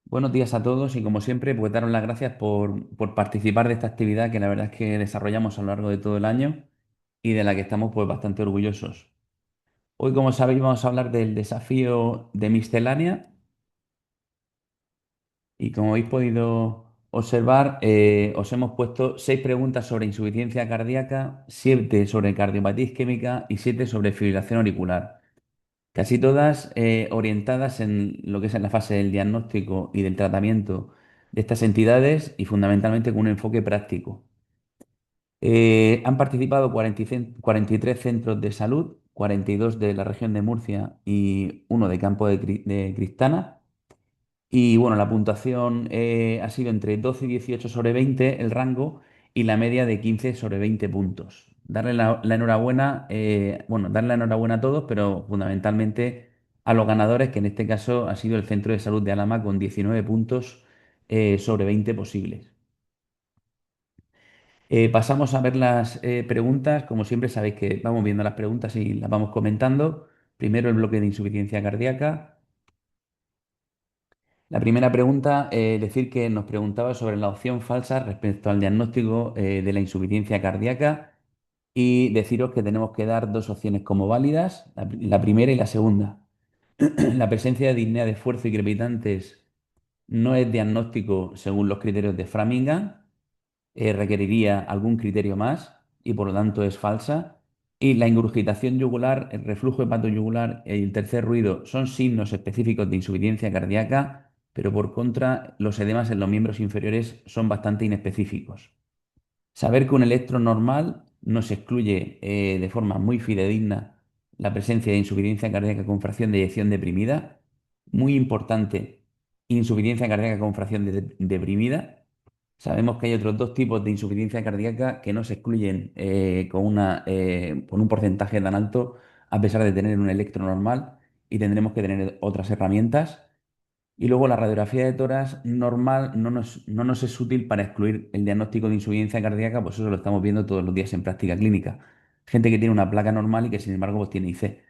Buenos días a todos y como siempre, pues daros las gracias por participar de esta actividad que la verdad es que desarrollamos a lo largo de todo el año y de la que estamos pues bastante orgullosos. Hoy, como sabéis, vamos a hablar del desafío de miscelánea y como habéis podido observar, os hemos puesto 6 preguntas sobre insuficiencia cardíaca, 7 sobre cardiopatía isquémica y 7 sobre fibrilación auricular. Casi todas orientadas en lo que es en la fase del diagnóstico y del tratamiento de estas entidades y fundamentalmente con un enfoque práctico. Han participado 43 centros de salud, 42 de la región de Murcia y uno de Campo de Cristana. Y bueno, la puntuación ha sido entre 12 y 18 sobre 20 el rango y la media de 15 sobre 20 puntos. Darle la enhorabuena, darle la enhorabuena a todos, pero fundamentalmente a los ganadores, que en este caso ha sido el Centro de Salud de Alhama con 19 puntos sobre 20 posibles. Pasamos a ver las preguntas. Como siempre, sabéis que vamos viendo las preguntas y las vamos comentando. Primero el bloque de insuficiencia cardíaca. La primera pregunta, decir que nos preguntaba sobre la opción falsa respecto al diagnóstico de la insuficiencia cardíaca y deciros que tenemos que dar dos opciones como válidas, la primera y la segunda. La presencia de disnea de esfuerzo y crepitantes no es diagnóstico según los criterios de Framingham, requeriría algún criterio más y por lo tanto es falsa. Y la ingurgitación yugular, el reflujo hepatoyugular y el tercer ruido son signos específicos de insuficiencia cardíaca, pero por contra los edemas en los miembros inferiores son bastante inespecíficos. Saber que un electro normal nos excluye de forma muy fidedigna la presencia de insuficiencia cardíaca con fracción de eyección deprimida. Muy importante, insuficiencia cardíaca con fracción deprimida. Sabemos que hay otros dos tipos de insuficiencia cardíaca que no se excluyen con un porcentaje tan alto a pesar de tener un electro normal y tendremos que tener otras herramientas. Y luego la radiografía de tórax normal no nos es útil para excluir el diagnóstico de insuficiencia cardíaca, pues eso lo estamos viendo todos los días en práctica clínica. Gente que tiene una placa normal y que sin embargo pues tiene IC.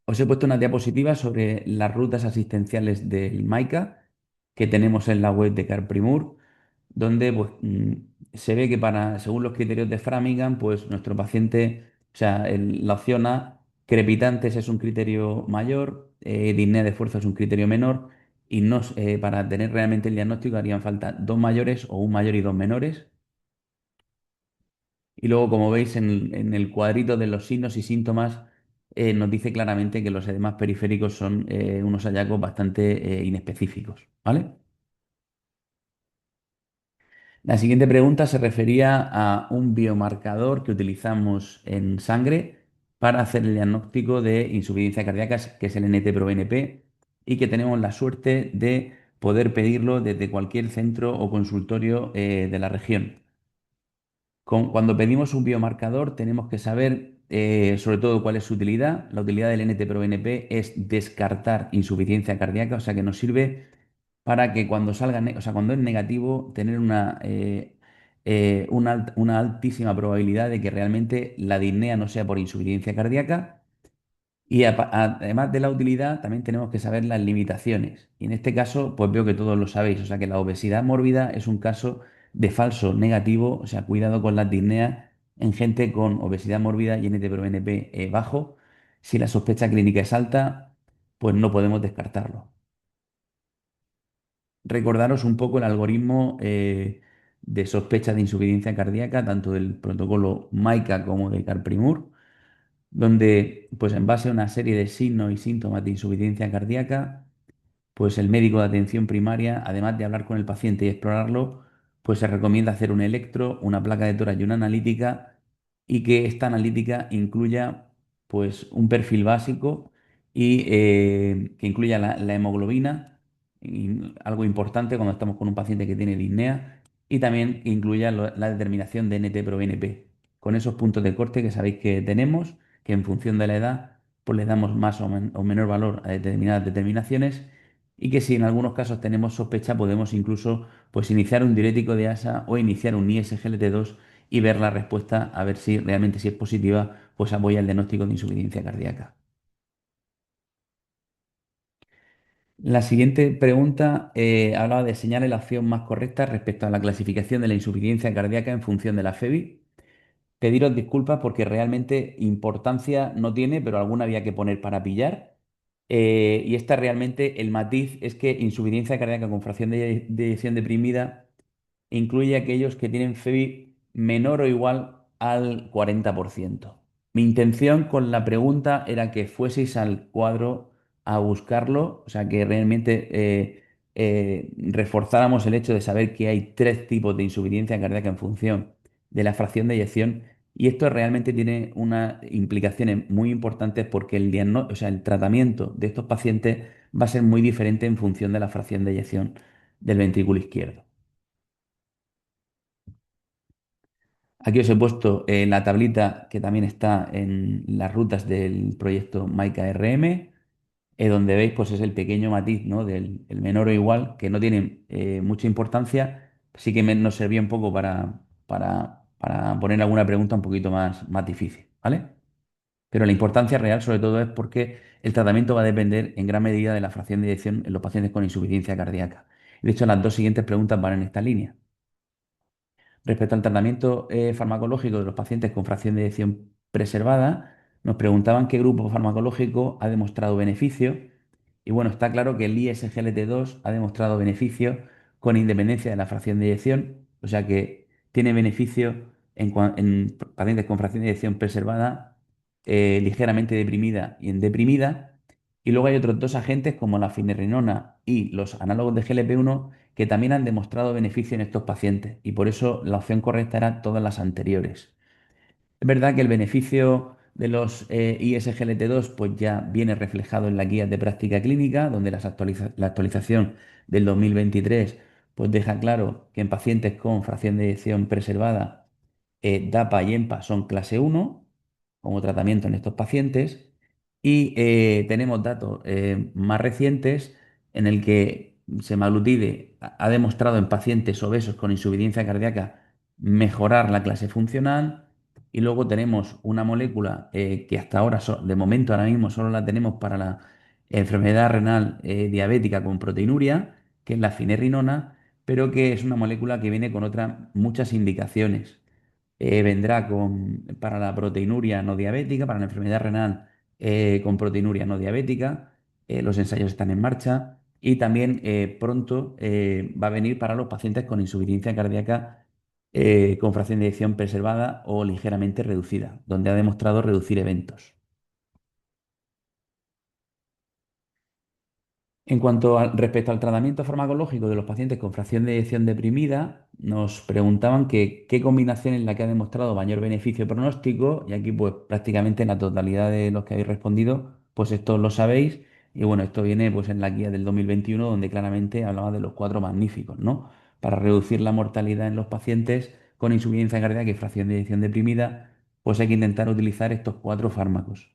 Os he puesto una diapositiva sobre las rutas asistenciales del MAICA que tenemos en la web de CarPrimur, donde pues, se ve que según los criterios de Framingham, pues nuestro paciente, o sea, la opción A, crepitantes es un criterio mayor, disnea de esfuerzo es un criterio menor, y para tener realmente el diagnóstico harían falta dos mayores o un mayor y dos menores. Y luego, como veis en el cuadrito de los signos y síntomas, nos dice claramente que los edemas periféricos son unos hallazgos bastante inespecíficos, ¿vale? La siguiente pregunta se refería a un biomarcador que utilizamos en sangre para hacer el diagnóstico de insuficiencia cardíaca, que es el NT-proBNP, y que tenemos la suerte de poder pedirlo desde cualquier centro o consultorio de la región. Cuando pedimos un biomarcador tenemos que saber sobre todo cuál es su utilidad. La utilidad del NT-proBNP es descartar insuficiencia cardíaca, o sea que nos sirve para que cuando o sea, cuando es negativo, tener una altísima probabilidad de que realmente la disnea no sea por insuficiencia cardíaca. Y además de la utilidad, también tenemos que saber las limitaciones. Y en este caso, pues veo que todos lo sabéis. O sea que la obesidad mórbida es un caso de falso negativo. O sea, cuidado con las disneas en gente con obesidad mórbida y NT-proBNP bajo. Si la sospecha clínica es alta, pues no podemos descartarlo. Recordaros un poco el algoritmo de sospecha de insuficiencia cardíaca, tanto del protocolo MAICA como de CarPrimur, donde, pues en base a una serie de signos y síntomas de insuficiencia cardíaca, pues el médico de atención primaria, además de hablar con el paciente y explorarlo, pues se recomienda hacer un electro, una placa de tórax y una analítica, y que esta analítica incluya pues un perfil básico y que incluya la hemoglobina, algo importante cuando estamos con un paciente que tiene disnea, y también que incluya la determinación de NT-proBNP. Con esos puntos de corte que sabéis que tenemos, que en función de la edad, pues le damos más o menor valor a determinadas determinaciones y que si en algunos casos tenemos sospecha podemos incluso pues iniciar un diurético de ASA o iniciar un ISGLT2 y ver la respuesta a ver si realmente si es positiva pues apoya el diagnóstico de insuficiencia cardíaca. La siguiente pregunta hablaba de señalar la opción más correcta respecto a la clasificación de la insuficiencia cardíaca en función de la FEBI. Pediros disculpas porque realmente importancia no tiene, pero alguna había que poner para pillar. Y esta realmente, el matiz es que insuficiencia cardíaca con fracción de eyección deprimida incluye aquellos que tienen FEBI menor o igual al 40%. Mi intención con la pregunta era que fueseis al cuadro a buscarlo, o sea, que realmente reforzáramos el hecho de saber que hay tres tipos de insuficiencia cardíaca en función de la fracción de eyección. Y esto realmente tiene unas implicaciones muy importantes porque o sea, el tratamiento de estos pacientes va a ser muy diferente en función de la fracción de eyección del ventrículo izquierdo. Aquí os he puesto la tablita que también está en las rutas del proyecto MAICA RM, donde veis pues es el pequeño matiz, ¿no? Del el menor o igual, que no tiene mucha importancia, sí que nos servía un poco para poner alguna pregunta un poquito más difícil, ¿vale? Pero la importancia real sobre todo es porque el tratamiento va a depender en gran medida de la fracción de eyección en los pacientes con insuficiencia cardíaca. De hecho, las dos siguientes preguntas van en esta línea. Respecto al tratamiento farmacológico de los pacientes con fracción de eyección preservada, nos preguntaban qué grupo farmacológico ha demostrado beneficio. Y bueno, está claro que el ISGLT2 ha demostrado beneficio con independencia de la fracción de eyección, o sea que tiene beneficio en pacientes con fracción de eyección preservada, ligeramente deprimida y en deprimida. Y luego hay otros dos agentes como la finerenona y los análogos de GLP-1 que también han demostrado beneficio en estos pacientes y por eso la opción correcta era todas las anteriores. Es verdad que el beneficio de los ISGLT2 pues ya viene reflejado en las guías de práctica clínica, donde la actualización del 2023 pues deja claro que en pacientes con fracción de eyección preservada, DAPA y EMPA son clase 1 como tratamiento en estos pacientes y tenemos datos más recientes en el que semaglutide ha demostrado en pacientes obesos con insuficiencia cardíaca mejorar la clase funcional y luego tenemos una molécula que hasta ahora, de momento ahora mismo solo la tenemos para la enfermedad renal diabética con proteinuria, que es la finerenona, pero que es una molécula que viene con otras muchas indicaciones. Vendrá para la proteinuria no diabética, para la enfermedad renal con proteinuria no diabética. Los ensayos están en marcha y también pronto va a venir para los pacientes con insuficiencia cardíaca con fracción de eyección preservada o ligeramente reducida, donde ha demostrado reducir eventos. Respecto al tratamiento farmacológico de los pacientes con fracción de eyección deprimida, nos preguntaban que qué combinación es la que ha demostrado mayor beneficio pronóstico, y aquí pues prácticamente la totalidad de los que habéis respondido, pues esto lo sabéis, y bueno, esto viene pues en la guía del 2021 donde claramente hablaba de los cuatro magníficos, ¿no? Para reducir la mortalidad en los pacientes con insuficiencia cardíaca y fracción de eyección deprimida, pues hay que intentar utilizar estos cuatro fármacos.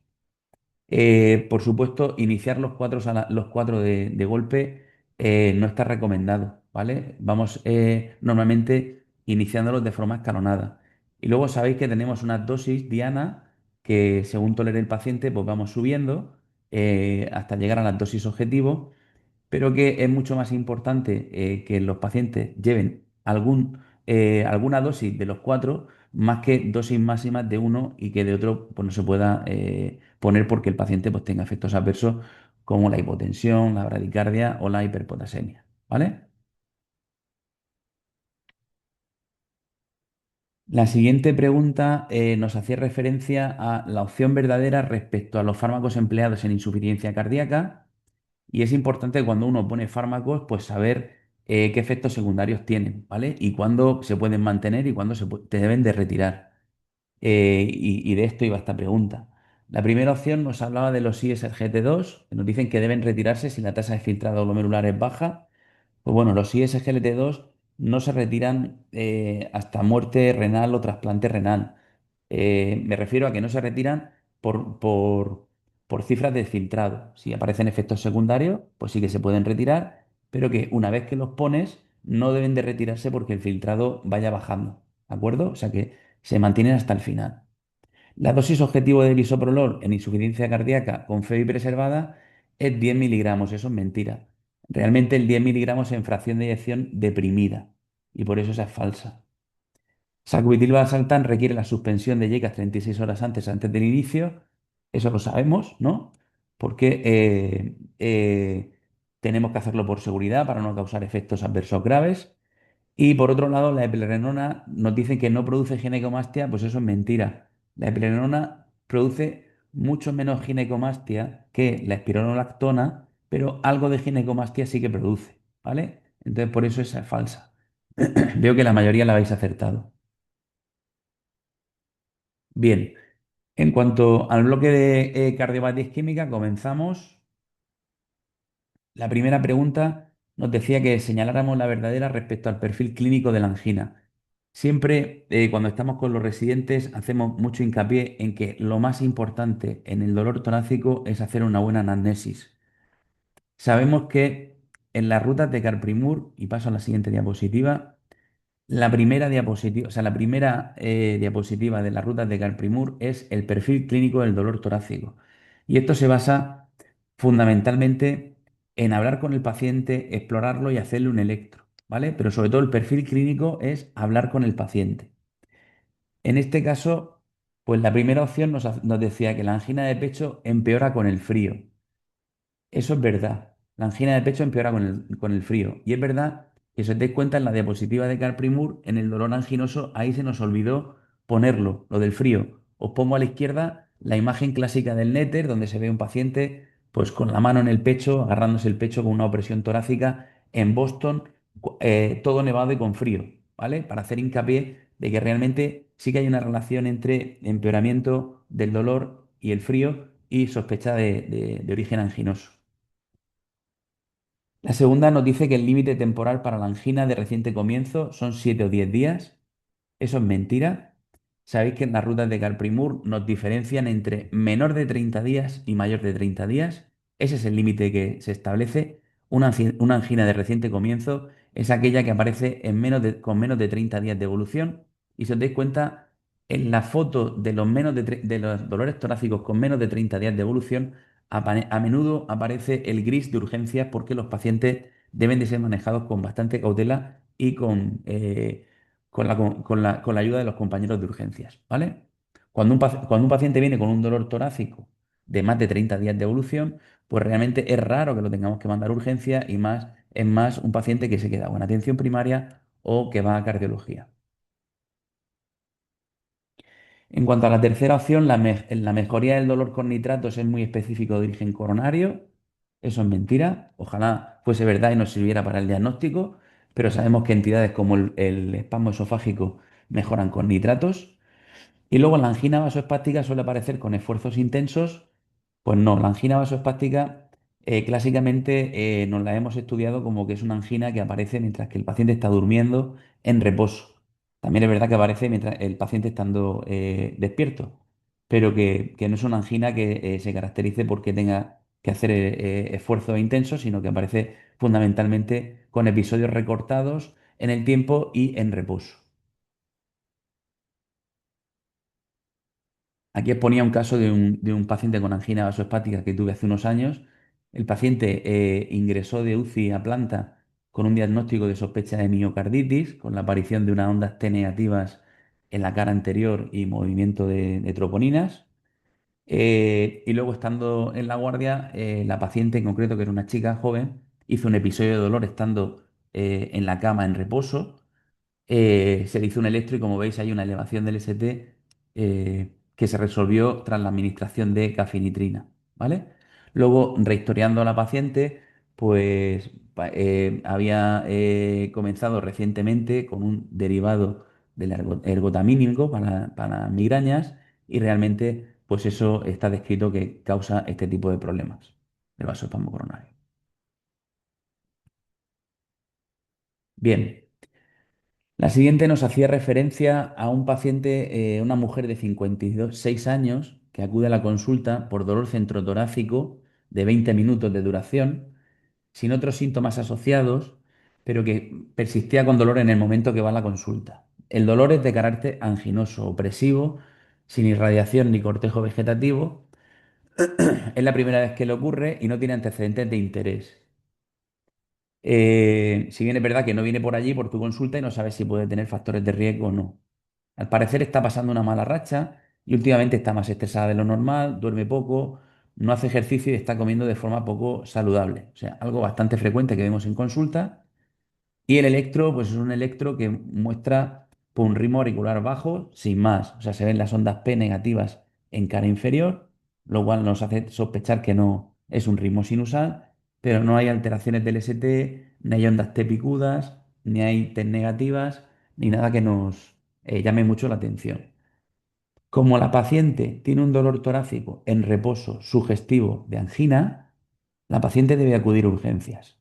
Por supuesto, iniciar los cuatro de golpe no está recomendado, ¿vale? Vamos normalmente iniciándolos de forma escalonada. Y luego sabéis que tenemos una dosis diana que según tolere el paciente, pues vamos subiendo hasta llegar a la dosis objetivo, pero que es mucho más importante que los pacientes lleven alguna dosis de los cuatro más que dosis máximas de uno y que de otro pues, no se pueda poner porque el paciente pues, tenga efectos adversos como la hipotensión, la bradicardia o la hiperpotasemia. ¿Vale? La siguiente pregunta nos hacía referencia a la opción verdadera respecto a los fármacos empleados en insuficiencia cardíaca. Y es importante cuando uno pone fármacos, pues saber qué efectos secundarios tienen, ¿vale? Y cuándo se pueden mantener y cuándo te deben de retirar. Y de esto iba esta pregunta. La primera opción nos hablaba de los ISGT2, que nos dicen que deben retirarse si la tasa de filtrado glomerular es baja. Pues bueno, los ISGLT2 no se retiran hasta muerte renal o trasplante renal. Me refiero a que no se retiran por cifras de filtrado. Si aparecen efectos secundarios, pues sí que se pueden retirar, pero que una vez que los pones, no deben de retirarse porque el filtrado vaya bajando. ¿De acuerdo? O sea que se mantienen hasta el final. La dosis objetivo de bisoprolol en insuficiencia cardíaca con FEBI preservada es 10 miligramos, eso es mentira. Realmente el 10 miligramos en fracción de eyección deprimida y por eso esa es falsa. Sacubitril/valsartán requiere la suspensión de YECAS 36 horas antes del inicio. Eso lo sabemos, ¿no? Porque tenemos que hacerlo por seguridad para no causar efectos adversos graves. Y por otro lado, la eplerenona nos dice que no produce ginecomastia, pues eso es mentira. La eplerenona produce mucho menos ginecomastia que la espironolactona, pero algo de ginecomastia sí que produce, ¿vale? Entonces por eso esa es falsa. Veo que la mayoría la habéis acertado. Bien, en cuanto al bloque de cardiopatía isquémica, comenzamos. La primera pregunta nos decía que señaláramos la verdadera respecto al perfil clínico de la angina. Siempre, cuando estamos con los residentes, hacemos mucho hincapié en que lo más importante en el dolor torácico es hacer una buena anamnesis. Sabemos que en las rutas de Carprimur, y paso a la siguiente diapositiva, la primera diapositiva, o sea, la primera diapositiva de las rutas de Carprimur es el perfil clínico del dolor torácico. Y esto se basa fundamentalmente en hablar con el paciente, explorarlo y hacerle un electro, ¿vale? Pero sobre todo el perfil clínico es hablar con el paciente. En este caso, pues la primera opción nos decía que la angina de pecho empeora con el frío. Eso es verdad. La angina de pecho empeora con el frío. Y es verdad que si os dais cuenta en la diapositiva de Carprimur, en el dolor anginoso, ahí se nos olvidó ponerlo, lo del frío. Os pongo a la izquierda la imagen clásica del néter, donde se ve un paciente pues con la mano en el pecho, agarrándose el pecho con una opresión torácica en Boston, todo nevado y con frío, ¿vale? Para hacer hincapié de que realmente sí que hay una relación entre empeoramiento del dolor y el frío y sospecha de origen anginoso. La segunda nos dice que el límite temporal para la angina de reciente comienzo son 7 o 10 días. Eso es mentira. Sabéis que en las rutas de Carprimur nos diferencian entre menor de 30 días y mayor de 30 días. Ese es el límite que se establece. Una angina de reciente comienzo es aquella que aparece con menos de 30 días de evolución. Y si os dais cuenta, en la foto de de los dolores torácicos con menos de 30 días de evolución, a menudo aparece el gris de urgencias porque los pacientes deben de ser manejados con bastante cautela y con la ayuda de los compañeros de urgencias, ¿vale? Cuando un paciente viene con un dolor torácico de más de 30 días de evolución, pues realmente es raro que lo tengamos que mandar a urgencia y más es más un paciente que se queda o en atención primaria o que va a cardiología. En cuanto a la tercera opción, la mejoría del dolor con nitratos es muy específico de origen coronario. Eso es mentira. Ojalá fuese verdad y nos sirviera para el diagnóstico, pero sabemos que entidades como el espasmo esofágico mejoran con nitratos. Y luego la angina vasoespástica suele aparecer con esfuerzos intensos. Pues no, la angina vasoespástica clásicamente nos la hemos estudiado como que es una angina que aparece mientras que el paciente está durmiendo en reposo. También es verdad que aparece mientras el paciente estando despierto, pero que no es una angina que se caracterice porque tenga que hacer esfuerzos intensos, sino que aparece fundamentalmente con episodios recortados en el tiempo y en reposo. Aquí os ponía un caso de un paciente con angina vasoespástica que tuve hace unos años. El paciente ingresó de UCI a planta con un diagnóstico de sospecha de miocarditis, con la aparición de unas ondas T negativas en la cara anterior y movimiento de troponinas. Y luego, estando en la guardia, la paciente en concreto, que era una chica joven, hizo un episodio de dolor estando en la cama en reposo. Se le hizo un electro y como veis hay una elevación del ST que se resolvió tras la administración de cafinitrina, ¿vale? Luego, rehistoriando a la paciente, pues había comenzado recientemente con un derivado del ergotamínico para migrañas y realmente pues eso está descrito que causa este tipo de problemas del vasoespasmo coronario. Bien. La siguiente nos hacía referencia a un paciente, una mujer de 56 años, que acude a la consulta por dolor centrotorácico de 20 minutos de duración, sin otros síntomas asociados, pero que persistía con dolor en el momento que va a la consulta. El dolor es de carácter anginoso, opresivo, sin irradiación ni cortejo vegetativo. Es la primera vez que le ocurre y no tiene antecedentes de interés. Si bien es verdad que no viene por allí por tu consulta y no sabes si puede tener factores de riesgo o no. Al parecer está pasando una mala racha y últimamente está más estresada de lo normal, duerme poco, no hace ejercicio y está comiendo de forma poco saludable. O sea, algo bastante frecuente que vemos en consulta. Y el electro, pues es un electro que muestra pues, un ritmo auricular bajo, sin más. O sea, se ven las ondas P negativas en cara inferior, lo cual nos hace sospechar que no es un ritmo sinusal, pero no hay alteraciones del ST, ni hay ondas T picudas, ni hay T negativas, ni nada que nos llame mucho la atención. Como la paciente tiene un dolor torácico en reposo sugestivo de angina, la paciente debe acudir a urgencias.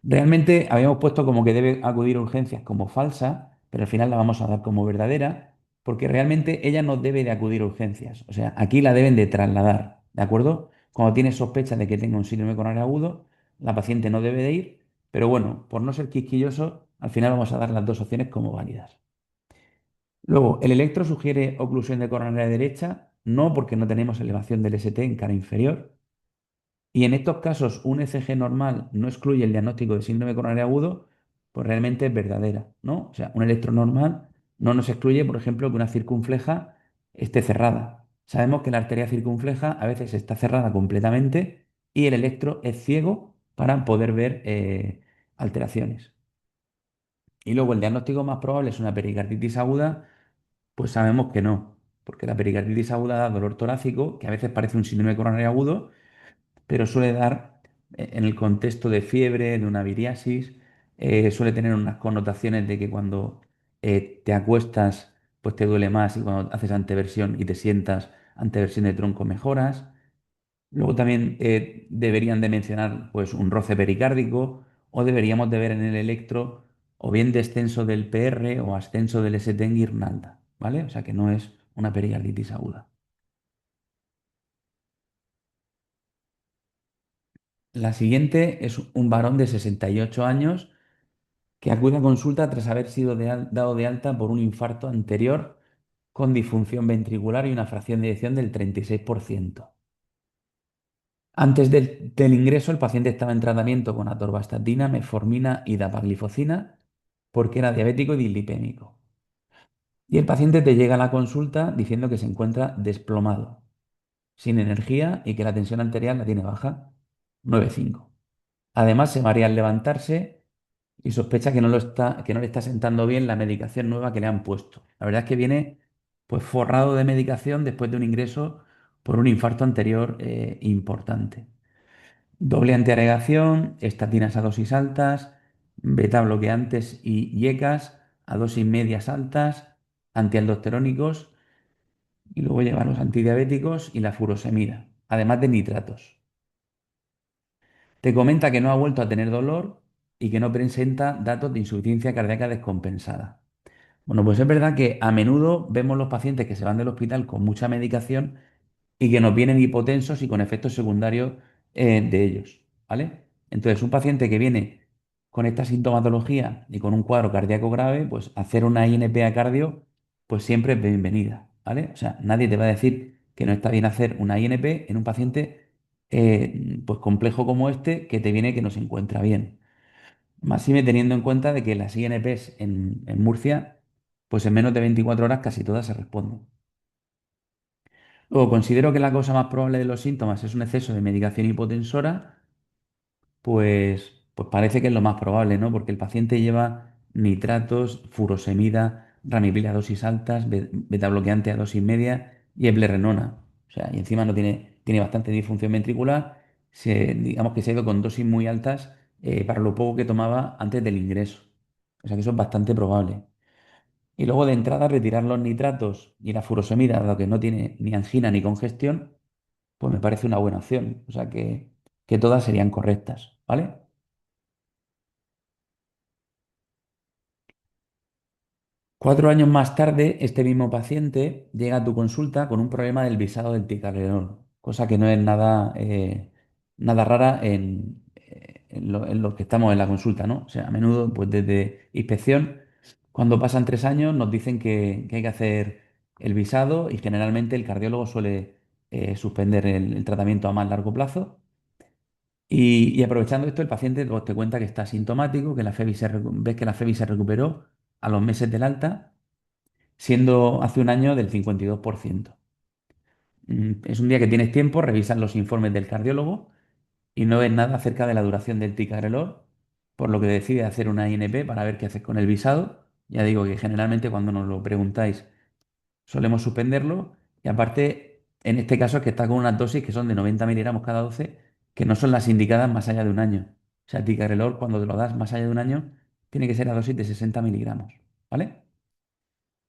Realmente habíamos puesto como que debe acudir a urgencias como falsa, pero al final la vamos a dar como verdadera, porque realmente ella no debe de acudir a urgencias. O sea, aquí la deben de trasladar, ¿de acuerdo? Cuando tiene sospecha de que tenga un síndrome coronario agudo, la paciente no debe de ir, pero bueno, por no ser quisquilloso, al final vamos a dar las dos opciones como válidas. Luego, el electro sugiere oclusión de coronaria derecha, no porque no tenemos elevación del ST en cara inferior, y en estos casos, un ECG normal no excluye el diagnóstico de síndrome coronario agudo, pues realmente es verdadera, ¿no? O sea, un electro normal no nos excluye, por ejemplo, que una circunfleja esté cerrada. Sabemos que la arteria circunfleja a veces está cerrada completamente y el electro es ciego para poder ver alteraciones. Y luego el diagnóstico más probable es una pericarditis aguda, pues sabemos que no, porque la pericarditis aguda da dolor torácico, que a veces parece un síndrome coronario agudo, pero suele dar en el contexto de fiebre, de una viriasis, suele tener unas connotaciones de que cuando te acuestas, pues te duele más y cuando haces anteversión y te sientas, anteversión de tronco mejoras. Luego también deberían de mencionar pues un roce pericárdico o deberíamos de ver en el electro o bien descenso del PR o ascenso del ST en guirnalda, ¿vale? O sea que no es una pericarditis aguda. La siguiente es un varón de 68 años que acude a consulta tras haber sido dado de alta por un infarto anterior con disfunción ventricular y una fracción de eyección del 36%. Antes del ingreso, el paciente estaba en tratamiento con atorvastatina, metformina y dapaglifosina porque era diabético y dislipémico. Y el paciente te llega a la consulta diciendo que se encuentra desplomado, sin energía y que la tensión arterial la tiene baja, 9,5. Además, se marea al levantarse y sospecha que no le está sentando bien la medicación nueva que le han puesto. La verdad es que viene pues forrado de medicación después de un ingreso por un infarto anterior importante. Doble antiagregación, estatinas a dosis altas, beta bloqueantes y IECAS a dosis medias altas, antialdosterónicos y luego lleva los antidiabéticos y la furosemida, además de nitratos. Te comenta que no ha vuelto a tener dolor y que no presenta datos de insuficiencia cardíaca descompensada. Bueno, pues es verdad que a menudo vemos los pacientes que se van del hospital con mucha medicación y que nos vienen hipotensos y con efectos secundarios de ellos, ¿vale? Entonces, un paciente que viene con esta sintomatología y con un cuadro cardíaco grave, pues hacer una INP a cardio, pues siempre es bienvenida, ¿vale? O sea, nadie te va a decir que no está bien hacer una INP en un paciente pues complejo como este que te viene que no se encuentra bien. Máxime teniendo en cuenta de que las INPs en Murcia, pues en menos de 24 horas casi todas se responden. Luego, considero que la causa más probable de los síntomas es un exceso de medicación hipotensora, pues parece que es lo más probable, ¿no? Porque el paciente lleva nitratos, furosemida, ramipril a dosis altas, betabloqueante a dosis media y eplerenona. O sea, y encima no tiene bastante disfunción ventricular. Digamos que se ha ido con dosis muy altas para lo poco que tomaba antes del ingreso. O sea que eso es bastante probable. Y luego de entrada retirar los nitratos y la furosemida, dado que no tiene ni angina ni congestión, pues me parece una buena opción. O sea que todas serían correctas, ¿vale? 4 años más tarde, este mismo paciente llega a tu consulta con un problema del visado del ticagrelor, cosa que no es nada rara en los que estamos en la consulta, ¿no? O sea, a menudo, pues desde inspección, cuando pasan 3 años, nos dicen que hay que hacer el visado y generalmente el cardiólogo suele suspender el tratamiento a más largo plazo. Y aprovechando esto, el paciente pues, te cuenta que está asintomático, que ves que la FEBI se recuperó a los meses del alta, siendo hace un año del 52%. Es un día que tienes tiempo, revisas los informes del cardiólogo y no ves nada acerca de la duración del ticagrelor, por lo que decides hacer una INP para ver qué haces con el visado. Ya digo que generalmente cuando nos lo preguntáis solemos suspenderlo y aparte, en este caso es que está con unas dosis que son de 90 miligramos cada 12, que no son las indicadas más allá de un año. O sea, el ticagrelor cuando te lo das más allá de un año tiene que ser a dosis de 60 miligramos, ¿vale?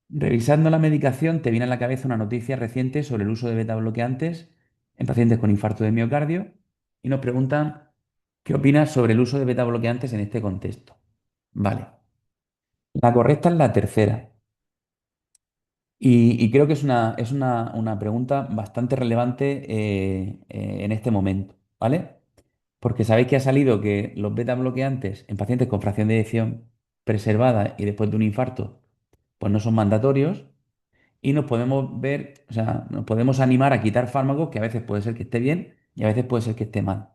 Revisando la medicación, te viene a la cabeza una noticia reciente sobre el uso de beta bloqueantes en pacientes con infarto de miocardio y nos preguntan qué opinas sobre el uso de beta bloqueantes en este contexto. Vale, la correcta es la tercera y creo que es una pregunta bastante relevante en este momento, ¿vale? Porque sabéis que ha salido que los beta bloqueantes en pacientes con fracción de eyección preservada y después de un infarto, pues no son mandatorios. Y nos podemos ver, o sea, nos podemos animar a quitar fármacos que a veces puede ser que esté bien y a veces puede ser que esté mal.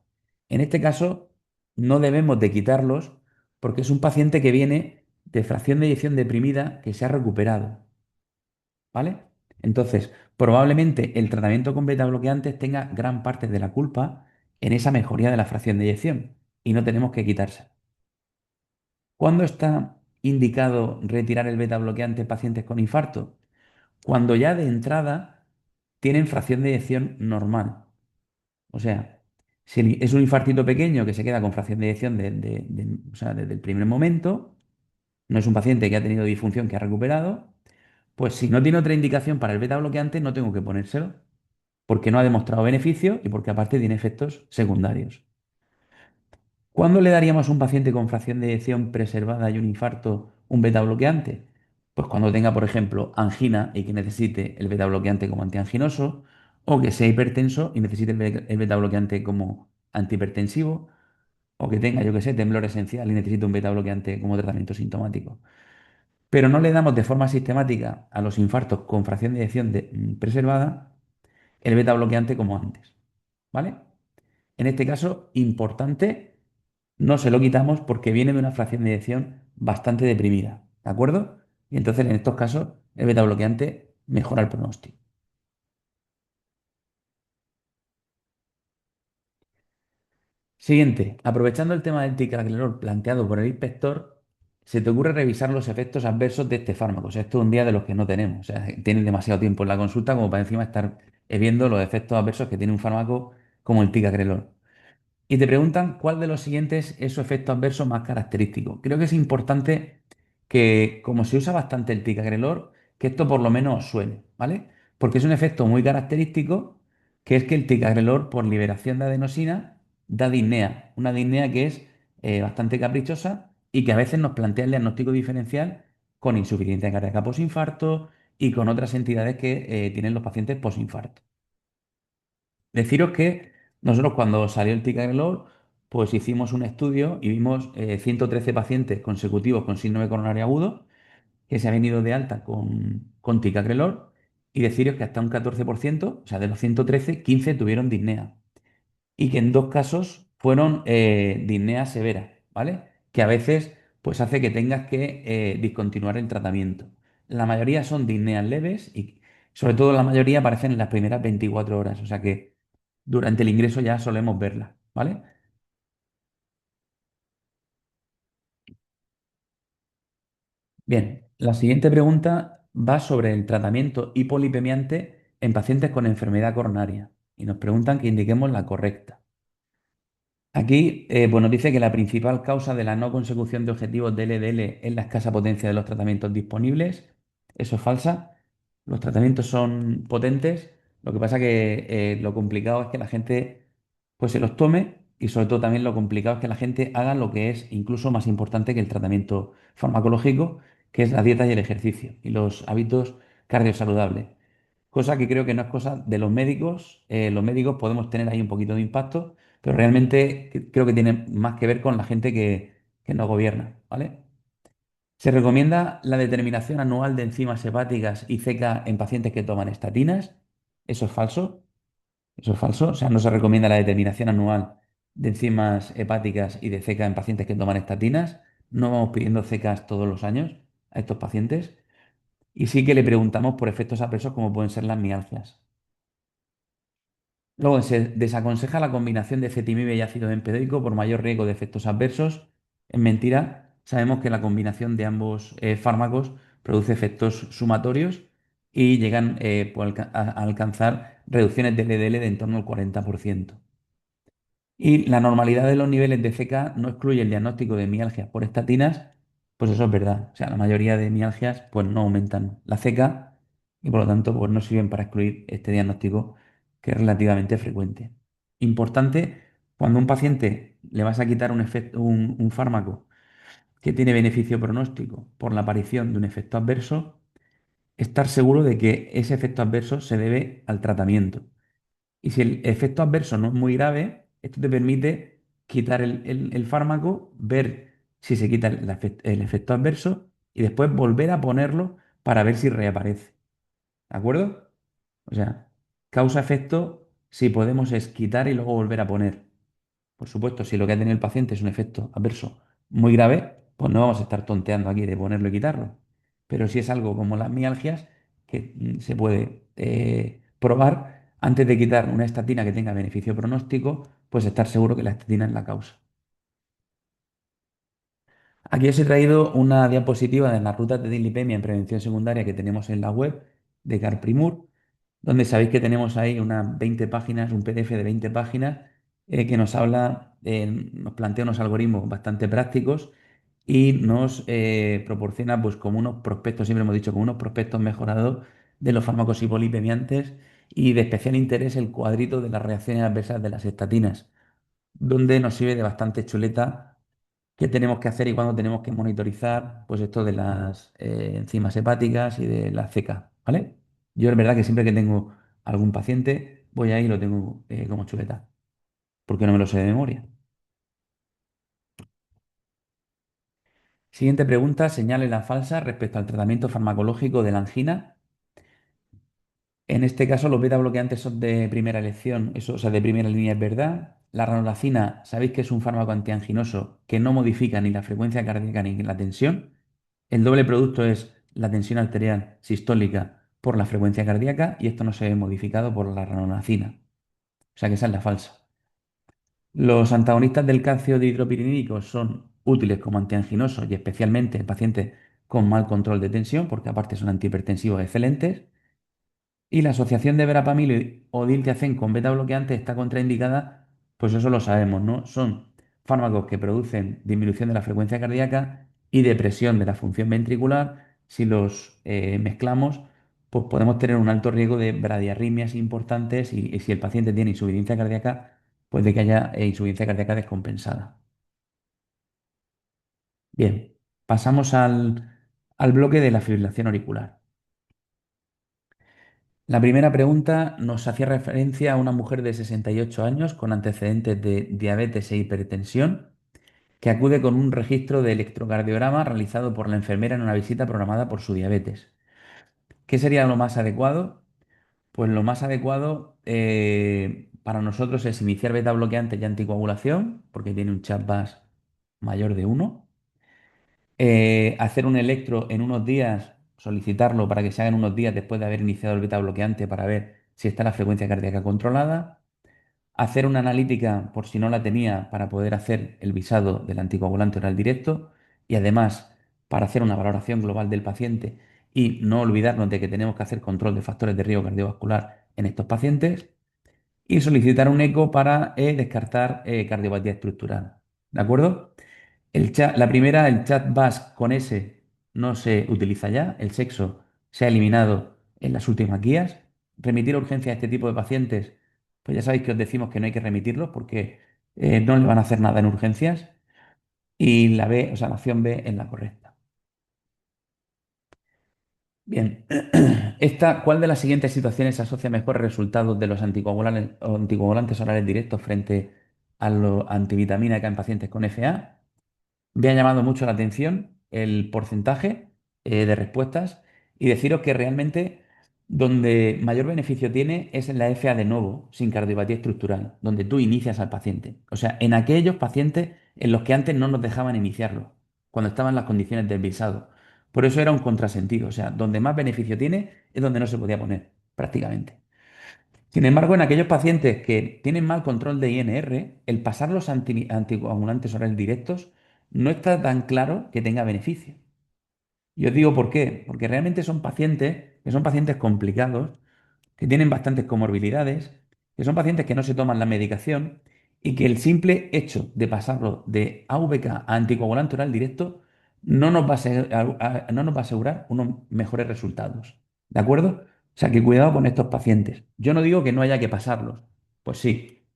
En este caso, no debemos de quitarlos porque es un paciente que viene de fracción de eyección deprimida que se ha recuperado, ¿vale? Entonces, probablemente el tratamiento con beta bloqueantes tenga gran parte de la culpa en esa mejoría de la fracción de eyección y no tenemos que quitarse. ¿Cuándo está indicado retirar el beta bloqueante en pacientes con infarto? Cuando ya de entrada tienen fracción de eyección normal. O sea, si es un infartito pequeño que se queda con fracción de eyección o sea, desde el primer momento, no es un paciente que ha tenido disfunción que ha recuperado, pues si no tiene otra indicación para el beta bloqueante, no tengo que ponérselo, porque no ha demostrado beneficio y porque aparte tiene efectos secundarios. ¿Cuándo le daríamos a un paciente con fracción de eyección preservada y un infarto un beta bloqueante? Pues cuando tenga, por ejemplo, angina y que necesite el beta bloqueante como antianginoso, o que sea hipertenso y necesite el beta bloqueante como antihipertensivo, o que tenga, yo que sé, temblor esencial y necesite un beta bloqueante como tratamiento sintomático. Pero no le damos de forma sistemática a los infartos con fracción de eyección preservada el beta bloqueante como antes. ¿Vale? En este caso, importante, no se lo quitamos porque viene de una fracción de eyección bastante deprimida, ¿de acuerdo? Y entonces en estos casos el beta bloqueante mejora el pronóstico. Siguiente, aprovechando el tema del ticagrelor planteado por el inspector, se te ocurre revisar los efectos adversos de este fármaco. O sea, esto es un día de los que no tenemos. O sea, tienes demasiado tiempo en la consulta como para encima estar viendo los efectos adversos que tiene un fármaco como el ticagrelor. Y te preguntan cuál de los siguientes es su efecto adverso más característico. Creo que es importante que, como se usa bastante el ticagrelor, que esto por lo menos os suene, ¿vale? Porque es un efecto muy característico, que es que el ticagrelor, por liberación de adenosina, da disnea. Una disnea que es bastante caprichosa y que a veces nos plantea el diagnóstico diferencial con insuficiencia cardíaca posinfarto y con otras entidades que tienen los pacientes posinfarto. Deciros que nosotros cuando salió el ticagrelor, pues hicimos un estudio y vimos 113 pacientes consecutivos con síndrome coronario agudo que se habían ido de alta con ticagrelor y deciros que hasta un 14%, o sea, de los 113, 15 tuvieron disnea y que en dos casos fueron disnea severa, ¿vale? Que a veces pues hace que tengas que discontinuar el tratamiento. La mayoría son disneas leves y sobre todo la mayoría aparecen en las primeras 24 horas, o sea que durante el ingreso ya solemos verlas, ¿vale? Bien, la siguiente pregunta va sobre el tratamiento hipolipemiante en pacientes con enfermedad coronaria y nos preguntan que indiquemos la correcta. Aquí, pues nos dice que la principal causa de la no consecución de objetivos de LDL es la escasa potencia de los tratamientos disponibles. Eso es falsa. Los tratamientos son potentes. Lo que pasa que lo complicado es que la gente pues se los tome y sobre todo también lo complicado es que la gente haga lo que es incluso más importante que el tratamiento farmacológico, que es la dieta y el ejercicio y los hábitos cardiosaludables. Cosa que creo que no es cosa de los médicos. Los médicos podemos tener ahí un poquito de impacto, pero realmente creo que tiene más que ver con la gente que nos gobierna, ¿vale? Se recomienda la determinación anual de enzimas hepáticas y CK en pacientes que toman estatinas. Eso es falso. Eso es falso. O sea, no se recomienda la determinación anual de enzimas hepáticas y de CECA en pacientes que toman estatinas. No vamos pidiendo CECAs todos los años a estos pacientes. Y sí que le preguntamos por efectos adversos como pueden ser las mialgias. Luego se desaconseja la combinación de cetimib y ácido bempedoico por mayor riesgo de efectos adversos. Es mentira. Sabemos que la combinación de ambos fármacos produce efectos sumatorios y llegan a alcanzar reducciones de LDL de en torno al 40%. Y la normalidad de los niveles de CK no excluye el diagnóstico de mialgias por estatinas, pues eso es verdad. O sea, la mayoría de mialgias pues no aumentan la CK y por lo tanto pues no sirven para excluir este diagnóstico que es relativamente frecuente. Importante, cuando a un paciente le vas a quitar un fármaco que tiene beneficio pronóstico por la aparición de un efecto adverso, estar seguro de que ese efecto adverso se debe al tratamiento. Y si el efecto adverso no es muy grave, esto te permite quitar el fármaco, ver si se quita el efecto adverso y después volver a ponerlo para ver si reaparece. ¿De acuerdo? O sea, causa-efecto, si podemos es quitar y luego volver a poner. Por supuesto, si lo que ha tenido el paciente es un efecto adverso muy grave, pues no vamos a estar tonteando aquí de ponerlo y quitarlo. Pero si es algo como las mialgias, que se puede probar antes de quitar una estatina que tenga beneficio pronóstico, pues estar seguro que la estatina es la causa. Aquí os he traído una diapositiva de las rutas de dislipemia en prevención secundaria que tenemos en la web de Carprimur, donde sabéis que tenemos ahí unas 20 páginas, un PDF de 20 páginas que nos habla, nos plantea unos algoritmos bastante prácticos y nos proporciona, pues como unos prospectos, siempre hemos dicho, como unos prospectos mejorados de los fármacos hipolipemiantes y de especial interés el cuadrito de las reacciones adversas de las estatinas, donde nos sirve de bastante chuleta qué tenemos que hacer y cuándo tenemos que monitorizar, pues esto de las enzimas hepáticas y de la CK, ¿vale? Yo es verdad que siempre que tengo algún paciente, voy ahí y lo tengo como chuleta, porque no me lo sé de memoria. Siguiente pregunta, señale la falsa respecto al tratamiento farmacológico de la angina. En este caso, los beta bloqueantes son de primera elección, eso, o sea, de primera línea es verdad. La ranolacina, sabéis que es un fármaco antianginoso que no modifica ni la frecuencia cardíaca ni la tensión. El doble producto es la tensión arterial sistólica por la frecuencia cardíaca y esto no se ve modificado por la ranolacina. O sea que esa es la falsa. Los antagonistas del calcio dihidropiridínico son útiles como antianginosos y especialmente en pacientes con mal control de tensión, porque aparte son antihipertensivos excelentes. Y la asociación de verapamilo o diltiazem con beta bloqueante está contraindicada, pues eso lo sabemos, ¿no? Son fármacos que producen disminución de la frecuencia cardíaca y depresión de la función ventricular. Si los mezclamos, pues podemos tener un alto riesgo de bradiarritmias importantes y si el paciente tiene insuficiencia cardíaca, pues de que haya insuficiencia cardíaca descompensada. Bien, pasamos al bloque de la fibrilación auricular. La primera pregunta nos hacía referencia a una mujer de 68 años con antecedentes de diabetes e hipertensión que acude con un registro de electrocardiograma realizado por la enfermera en una visita programada por su diabetes. ¿Qué sería lo más adecuado? Pues lo más adecuado para nosotros es iniciar beta bloqueantes y anticoagulación, porque tiene un CHA+BAS mayor de 1. Hacer un electro en unos días, solicitarlo para que se haga en unos días después de haber iniciado el beta bloqueante para ver si está la frecuencia cardíaca controlada. Hacer una analítica por si no la tenía para poder hacer el visado del anticoagulante oral directo y además para hacer una valoración global del paciente y no olvidarnos de que tenemos que hacer control de factores de riesgo cardiovascular en estos pacientes y solicitar un eco para descartar cardiopatía estructural. ¿De acuerdo? La primera, el chat BAS con S, no se utiliza ya. El sexo se ha eliminado en las últimas guías. Remitir a urgencia a este tipo de pacientes, pues ya sabéis que os decimos que no hay que remitirlos porque no le van a hacer nada en urgencias. Y la B, o sea, la opción B es la correcta. Bien, ¿cuál de las siguientes situaciones asocia mejores resultados de los anticoagulantes, o anticoagulantes orales directos frente a los antivitamina K en pacientes con FA? Me ha llamado mucho la atención el porcentaje de respuestas y deciros que realmente Donde mayor beneficio tiene es en la FA de nuevo, sin cardiopatía estructural, donde tú inicias al paciente. O sea, en aquellos pacientes en los que antes no nos dejaban iniciarlo, cuando estaban las condiciones del visado. Por eso era un contrasentido. O sea, donde más beneficio tiene es donde no se podía poner, prácticamente. Sin embargo, en aquellos pacientes que tienen mal control de INR, el pasar los anticoagulantes orales directos no está tan claro que tenga beneficio. Y os digo por qué. Porque realmente son pacientes que son pacientes complicados, que tienen bastantes comorbilidades, que son pacientes que no se toman la medicación y que el simple hecho de pasarlo de AVK a anticoagulante oral directo no nos va a, no nos va a asegurar unos mejores resultados. ¿De acuerdo? O sea, que cuidado con estos pacientes. Yo no digo que no haya que pasarlos. Pues sí,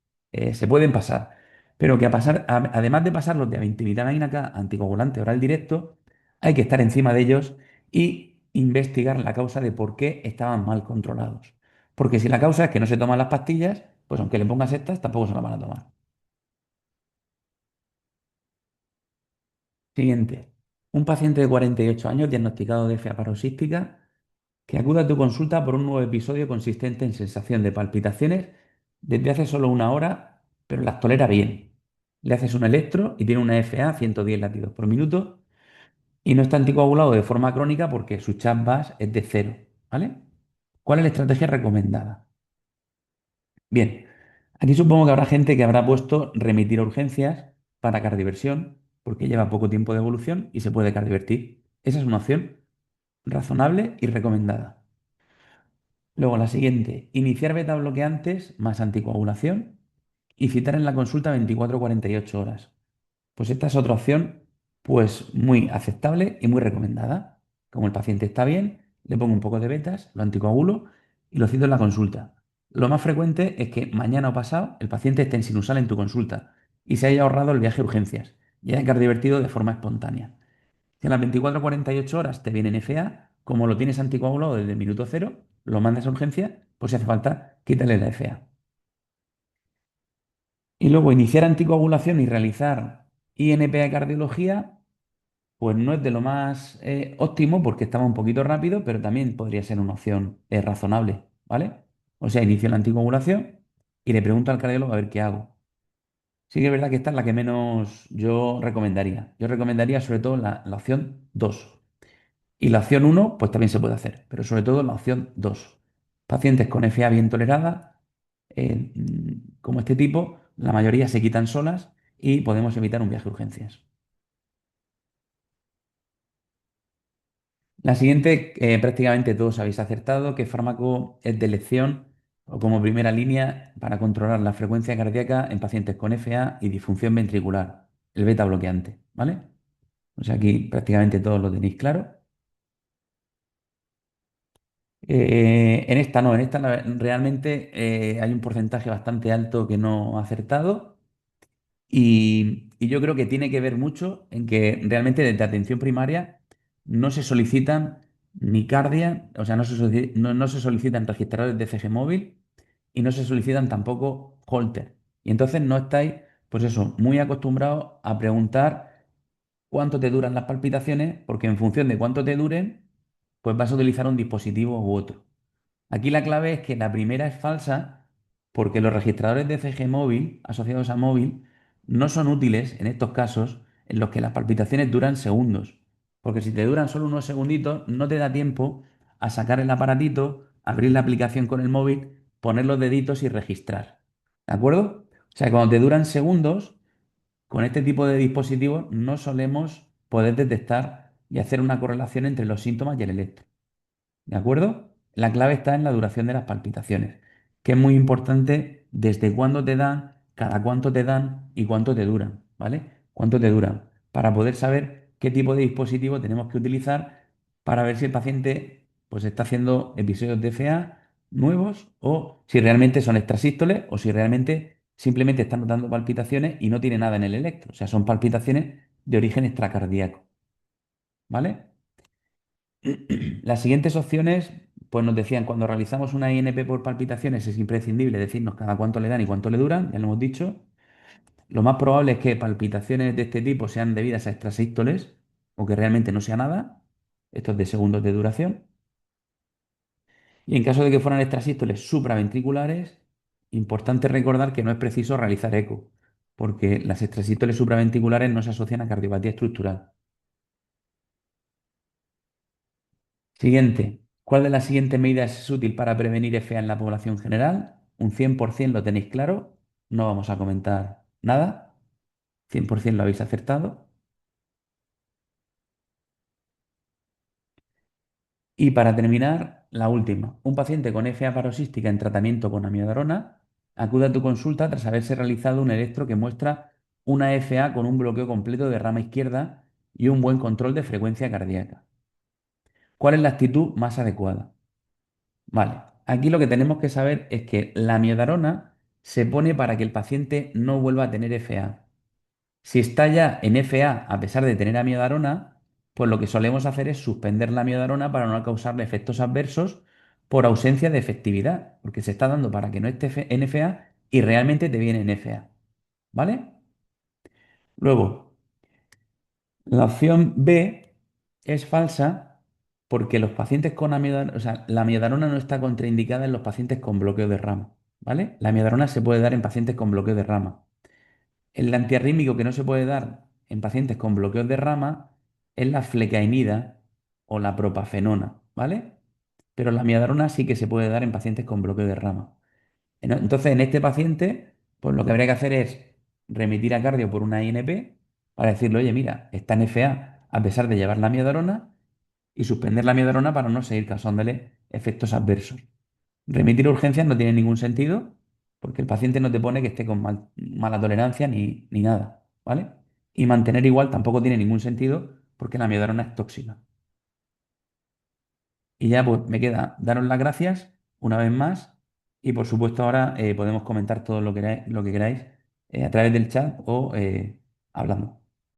se pueden pasar. Pero que además de pasarlos de 20 K anticoagulante oral directo, hay que estar encima de ellos y investigar la causa de por qué estaban mal controlados. Porque si la causa es que no se toman las pastillas, pues aunque le pongas estas, tampoco se las van a tomar. Siguiente. Un paciente de 48 años diagnosticado de FA paroxística que acude a tu consulta por un nuevo episodio consistente en sensación de palpitaciones desde hace solo una hora, pero las tolera bien. Le haces un electro y tiene una FA 110 latidos por minuto y no está anticoagulado de forma crónica porque su CHAP-BAS es de cero, ¿vale? ¿Cuál es la estrategia recomendada? Bien, aquí supongo que habrá gente que habrá puesto remitir a urgencias para cardioversión, porque lleva poco tiempo de evolución y se puede cardiovertir. Esa es una opción razonable y recomendada. Luego la siguiente, iniciar beta bloqueantes más anticoagulación y citar en la consulta 24-48 horas. Pues esta es otra opción, pues muy aceptable y muy recomendada. Como el paciente está bien, le pongo un poco de betas, lo anticoagulo y lo cito en la consulta. Lo más frecuente es que mañana o pasado el paciente esté en sinusal en tu consulta y se haya ahorrado el viaje a urgencias y haya cardiovertido de forma espontánea. Si a las 24-48 horas te viene FA, como lo tienes anticoagulado desde el minuto cero, lo mandas a urgencia, pues si hace falta, quítale la FA. Y luego iniciar anticoagulación y realizar INP de cardiología pues no es de lo más óptimo porque estaba un poquito rápido, pero también podría ser una opción razonable, ¿vale? O sea, inicio la anticoagulación y le pregunto al cardiólogo a ver qué hago. Sí que es verdad que esta es la que menos yo recomendaría. Yo recomendaría sobre todo la opción 2. Y la opción uno pues también se puede hacer, pero sobre todo la opción 2. Pacientes con FA bien tolerada, como este tipo, la mayoría se quitan solas y podemos evitar un viaje a urgencias. La siguiente, prácticamente todos habéis acertado, ¿qué fármaco es de elección o como primera línea para controlar la frecuencia cardíaca en pacientes con FA y disfunción ventricular? El beta bloqueante, ¿vale? O sea, aquí prácticamente todos lo tenéis claro. En esta no, en esta realmente hay un porcentaje bastante alto que no ha acertado. Y yo creo que tiene que ver mucho en que realmente desde atención primaria no se solicitan ni cardia, o sea, no se solicitan registradores de CG móvil y no se solicitan tampoco Holter. Y entonces no estáis, pues eso, muy acostumbrados a preguntar cuánto te duran las palpitaciones, porque en función de cuánto te duren, pues vas a utilizar un dispositivo u otro. Aquí la clave es que la primera es falsa porque los registradores de CG móvil asociados a móvil no son útiles en estos casos en los que las palpitaciones duran segundos. Porque si te duran solo unos segunditos, no te da tiempo a sacar el aparatito, abrir la aplicación con el móvil, poner los deditos y registrar. ¿De acuerdo? O sea, cuando te duran segundos, con este tipo de dispositivos no solemos poder detectar y hacer una correlación entre los síntomas y el electro. ¿De acuerdo? La clave está en la duración de las palpitaciones, que es muy importante desde cuándo te dan, cada cuánto te dan y cuánto te duran, ¿vale? ¿Cuánto te duran? Para poder saber qué tipo de dispositivo tenemos que utilizar para ver si el paciente pues está haciendo episodios de FA nuevos o si realmente son extrasístoles o si realmente simplemente están notando palpitaciones y no tiene nada en el electro. O sea, son palpitaciones de origen extracardíaco, ¿vale? Las siguientes opciones, pues nos decían, cuando realizamos una INP por palpitaciones es imprescindible decirnos cada cuánto le dan y cuánto le duran, ya lo hemos dicho. Lo más probable es que palpitaciones de este tipo sean debidas a extrasístoles o que realmente no sea nada. Esto es de segundos de duración. Y en caso de que fueran extrasístoles supraventriculares, importante recordar que no es preciso realizar eco, porque las extrasístoles supraventriculares no se asocian a cardiopatía estructural. Siguiente. ¿Cuál de las siguientes medidas es útil para prevenir FA en la población general? Un 100% lo tenéis claro, no vamos a comentar nada. 100% lo habéis acertado. Y para terminar, la última. Un paciente con FA paroxística en tratamiento con amiodarona acude a tu consulta tras haberse realizado un electro que muestra una FA con un bloqueo completo de rama izquierda y un buen control de frecuencia cardíaca. ¿Cuál es la actitud más adecuada? Vale, aquí lo que tenemos que saber es que la amiodarona se pone para que el paciente no vuelva a tener FA. Si está ya en FA a pesar de tener amiodarona, pues lo que solemos hacer es suspender la amiodarona para no causarle efectos adversos por ausencia de efectividad, porque se está dando para que no esté en FA y realmente te viene en FA. ¿Vale? Luego, la opción B es falsa porque los pacientes con amiodarona, o sea, la amiodarona no está contraindicada en los pacientes con bloqueo de rama. ¿Vale? La amiodarona se puede dar en pacientes con bloqueo de rama. El antiarrítmico que no se puede dar en pacientes con bloqueos de rama es la flecaimida o la propafenona, ¿vale? Pero la amiodarona sí que se puede dar en pacientes con bloqueo de rama. Entonces, en este paciente, pues lo que habría que hacer es remitir a cardio por una INP para decirle, oye, mira, está en FA a pesar de llevar la amiodarona y suspender la amiodarona para no seguir causándole efectos adversos. Remitir a urgencias no tiene ningún sentido porque el paciente no te pone que esté con mala tolerancia ni nada, ¿vale? Y mantener igual tampoco tiene ningún sentido porque la miodarona es tóxica. Y ya pues me queda daros las gracias una vez más y por supuesto ahora podemos comentar todo lo que queráis a través del chat o hablando.